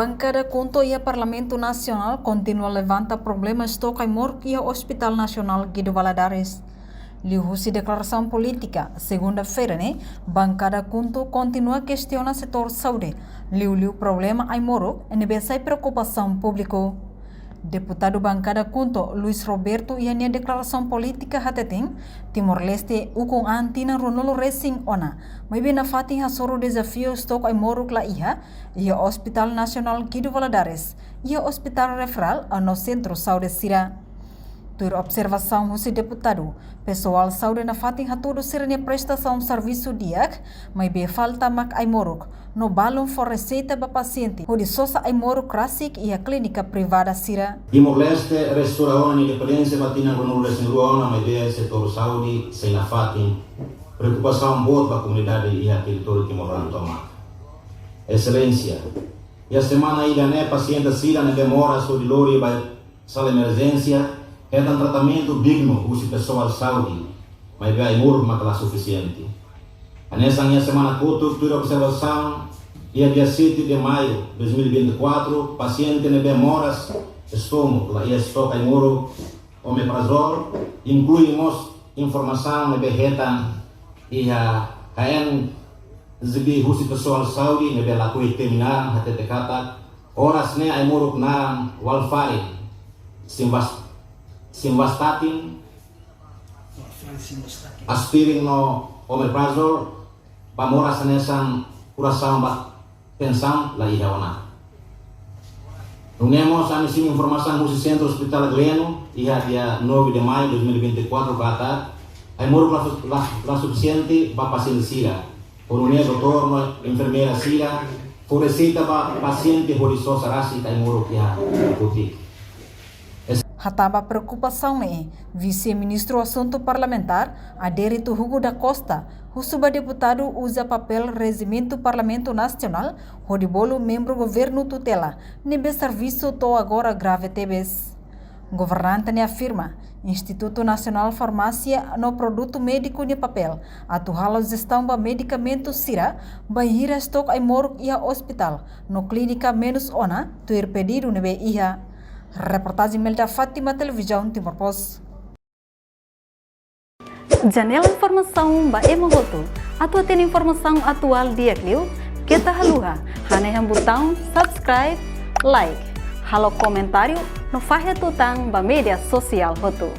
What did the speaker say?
Bancada Conto e a Parlamento Nacional continua levanta problemas toca morte e ao Hospital Nacional Guido Valadares. Liu-se declaração política. Segunda-feira, Bancada Conto continua a questionar setor saúde. Liu problema ai moro e nebesai preocupação público. Deputado Bancada Conto, Luiz Roberto, e a declaração política hateting, Timor-Leste, ukung antina Ronolo Racing ona, mas bem na fatin hasoro desafio stok ai moro la iha, e o Hospital Nacional Guido Valadares, e o Hospital Referral no Centro Saúde Sira. Tur observação do deputado, pessoal saúde na fatin hatudo sirene prestação serviço diak, mas bem falta mak ai morok, no balão for receita para paciente, o de sosa ai morok classic e a clínica privada sira. Timor-Leste restaura a independência batina com o Racing Ruana, mas bem setor saúde sem na fatin preocupação boa para a comunidade e a território timorano toma. Excelência, e a semana ainda paciente sira na demora sobre lori para sala emergência. É um tratamento digno usi pessoal saúde, mas vai morrer mas suficiente. Nessa semana curta, tua observação, dia 7 de maio de 2024, paciente ne demoras estômago, lá ia estoca em moro, omeprazol, incluímos informação ne berretan e a zibi usi pessoal saúde ne bela kui terminar até decata, horas ne ai moro na walfarin, simvastatin, aspirin no omeprazol, pamoras nesan curação pensão la ihawana. Unemos a missão informação do Centro Hospital Gleno e a dia 9 de maio de 2024 kata ai moro la suficiente para paciente sira. Por doutor, enfermeira sira, por receita para paciente por isso sarasi ai moro que a putih. Hataba preocupação vice-ministro assunto parlamentar, Adérito Hugo da Costa, o subdeputado usa papel regimento Parlamento Nacional, rodibolo membro governo tutela, nebe serviço to agora grave tebes. Governante afirma, Instituto Nacional Farmácia no produto médico de papel, atual gestão ba medicamento sira, bahira stok ai moruk ia hospital, no clínica menos ona, tuir pedido nebe iha. Reportagem Melda Fátima, Televisão Timor Post. Janela informação ba emogoto. Atua tem informação atual dia kliu. Kita haluha. Haneham botão subscribe, like. Halo comentário no fahe tutang ba media sosial hotu.